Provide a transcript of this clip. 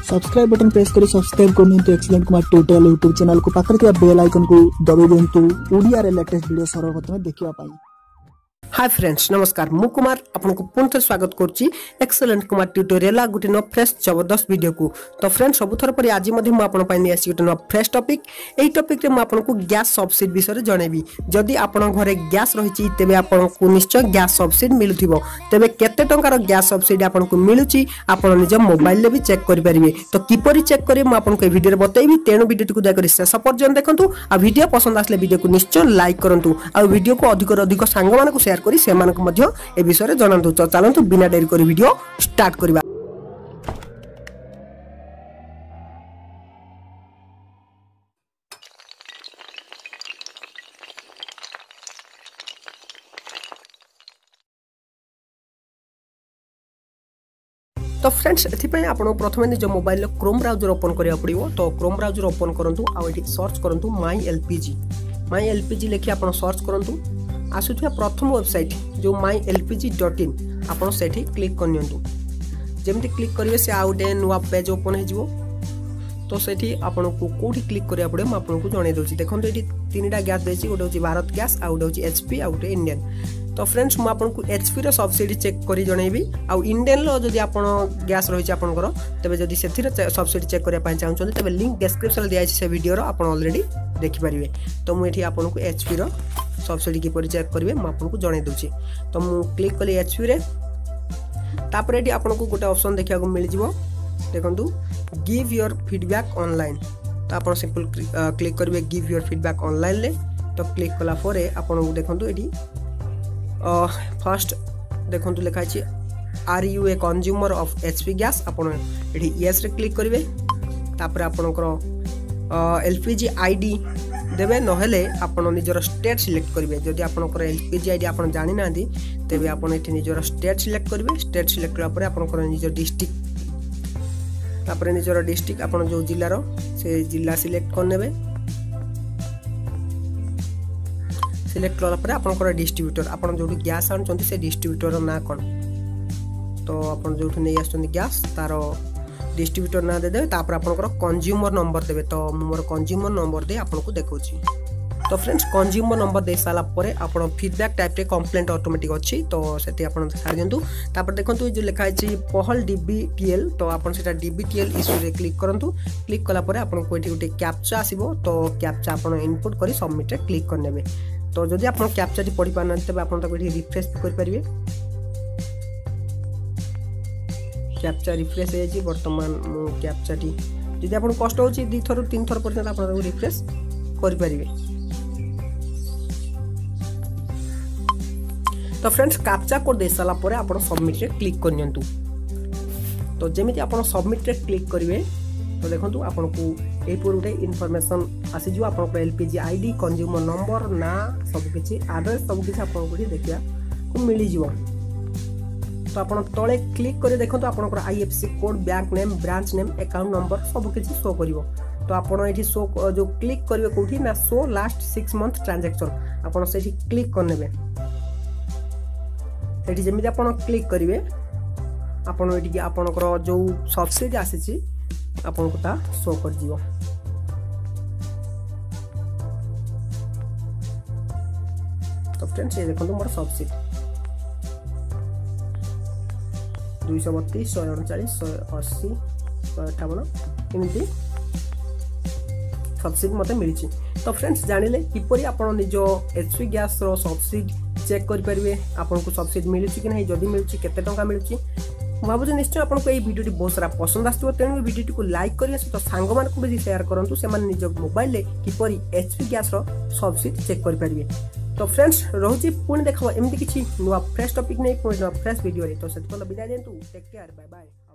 Subscribe button press करी subscribe करनियंतु excellent Kumar tutorial YouTube channel को पाखरे थिबा बेल आइकन को दबाइ दियंतु ओडिया रे लेटेस्ट वीडियो सर्वप्रथम देखिबा पई। हाय फ्रेंड्स नमस्कार मु कुमार आपनको पुनः स्वागत करछि एक्सीलेंट कुमार ट्यूटोरियल गुटे न फ्रेश जबरदस्त वीडियो को। तो फ्रेंड्स सबुथर पर आज मधे मु आपन पई आसी गुटे न फ्रेश टॉपिक। एई टॉपिक रे मु आपनको गैस सब्सिडी विषय जणेबी। जदि आपन घरे गैस रहिछि तेबे आपनको निश्चय गैस सब्सिडी मिलुथिबो। तेबे केते टंकार गैस सब्सिडी आपनको मिलुछि आपन निज मोबाइल रे भी चेक करि परिबे। तो किपरि चेक करि मु आपनको ए वीडियो रे बतैबी। तेनु वीडियो को दया करि शेष पर्यंत देखंतु। आ वीडियो पसंद आसले वीडियो को निश्चय लाइक करंतु। आ वीडियो को अधिक सांग मानक शेयर करी से मानक मध्य ए विषय रे जणांतु। तो चलंतु बिना देरी करी वीडियो स्टार्ट करबा। तो फ्रेंड्स एथि आपन प्रथम निज मोबाइल लो क्रोम ब्राउजर ओपन करिया पड़िबो। तो क्रोम ब्राउजर ओपन करंतु आ एठी सर्च करंतु माई एलपीजी लेखि आपन सर्च करंतु। आसुथिया प्रथम वेबसाइट जो mylpg.in आपन सेठी क्लिक करनियंतु। जेमति क्लिक करिवे से आउटे नुवा पेज ओपन हे जिवो। तो सेठी आपन को कोठी क्लिक करिया पड़े म आपन को जणे दोछि। देखंतु एठी तीनटा गैस देछि। गोटे होछि भारत गैस आ गोटे होछि एचपी आ गोटे इंडियन। तो फ्रेंड्स मु आपन को एचपी रो सब्सिडी चेक करी जणेबी। आ इंडियन लो जदि आपन गैस रहिछि आपन को तबे जदि सेथिर सब्सिडी चेक करिया पय चाहउछन तबे लिंक डिस्क्रिप्शन रे दिया छै से वीडियो रो आपन ऑलरेडी देखि परिबे। तो मु एठी आपन को एचपी रो सब्सिडी की परि चेक करिवे म आपन को जणे दोछि। तो मु क्लिक कली एचपी रे। तापर एठी आपन को गोटे ऑप्शन देखिया को मिल जिवो। देखंतु गिव योर फीडबैक ऑनलाइन। तो आपन सिंपल क्लिक करिवे गिव योर फीडबैक ऑनलाइन ले। तो क्लिक कला परे आपन को देखंतु एठी फर्स्ट देखंतु लिखा छै are you a consumer of HP gas. आपन एठी यस रे क्लिक करिवे। तापर आपन को एलपीजी आईडी देबे नहेले आपन निजर स्टेट सिलेक्ट करिवे। जदि आपन को एलपीजी आईडी आपन जानि नांदी तेबे आपन एठी निजर स्टेट सिलेक्ट करिवे। स्टेट सिलेक्ट कला परे आपन को निजर डिस्ट्रिक्ट तापर निजर डिस्ट्रिक्ट आपन जो जिल्ला रो से जिल्ला सिलेक्ट कर नेबे। सिलेक्ट कला परे आपन को डिस्ट्रीब्यूटर आपन जो गैस आनचंती से डिस्ट्रीब्यूटर रो ना कोन। तो आपन जो नै आछंती गैस तारो डिस्ट्रीब्यूटर ना दे देबे। तापर आपन को कंज्यूमर नंबर देबे। तो मोर कंज्यूमर नंबर दे आपन को देखौची। तो फ्रेंड्स कंज्यूमर नंबर दे साला परे आपन फीडबैक टाइप रे कंप्लेंट ऑटोमेटिक अछि। तो सेति आपन छाड़ दियंतु। तापर देखंतु जो लिखा अछि पहल डीबीटीएल। तो आपन सेटा डीबीटीएल इश्यू रे क्लिक करंतु। क्लिक कला परे आपन को एठी उटे कैप्चा आसीबो। तो कैप्चा आपन इनपुट करी सबमिट रे क्लिक कर नेबे। तो जदि आपन कैप्चा टी पढि पाना तबे आपन ताको एठी रिफ्रेश कर परिबे। कैप्चा रिफ्रेश हे जी वर्तमान मु कैप्चा टी जदि आपन कष्ट होची 2 थर 3 थर पर्यंत आपन ताको रिफ्रेश कर परिबे। तो फ्रेंड्स कैप्चा कोड दे साला परे आपन सबमिट रे क्लिक करनियंतु। तो जेमिति आपन सबमिट रे क्लिक करिवे तो देखंतु आपन को ए पर उठे इन्फॉर्मेशन आसी जो आपन को एलपीजी आईडी कंज्यूमर नंबर ना सब किछि एड्रेस सब किछि आपन को देखिया को मिली जिवो। तो आपन तळे क्लिक करे देखंतु आपन को IFSC code bank name branch name account number सब किछि शो करिवो। तो आपन एठी शो जो क्लिक करिवे कोठी ना शो लास्ट 6 मंथ ट्रांजैक्शन आपन सेठी क्लिक करनेबे। एठी जेमिति आपन क्लिक करिवे आपन एठी कि आपन को जो सब्सिडी आसीछि आपन को ता शो कर जिवो। तो फ्रेंड्स ये देखंतु मोर सब्सिडी 232 139 180 158 एमिति सब्सिडी मते मिलछि। तो फ्रेंड्स जानिले किपरि आपन निजो एचपी गैस रो सब्सिडी चेक कर परिवे। आपन को सब्सिडी मिलछि कि नै जदि मिलछि केते टंका मिलछि भाबु निश्चय आपन को ए वीडियो बहुत सारा पसंद आस्तो। तेनु वीडियो को लाइक करिया तो सांग मान को भी शेयर करंतु। से मान निज मोबाइल ले किपरि एचपी गैस रो सब्सिडी चेक कर परिवे। तो फ्रेंड्स रहउची पुणी देखबो एमती किछि नुवा फ्रेश टॉपिक नै पुणी नुवा फ्रेश वीडियो रे। तो सेत विदाय देंतु। Take care bye bye.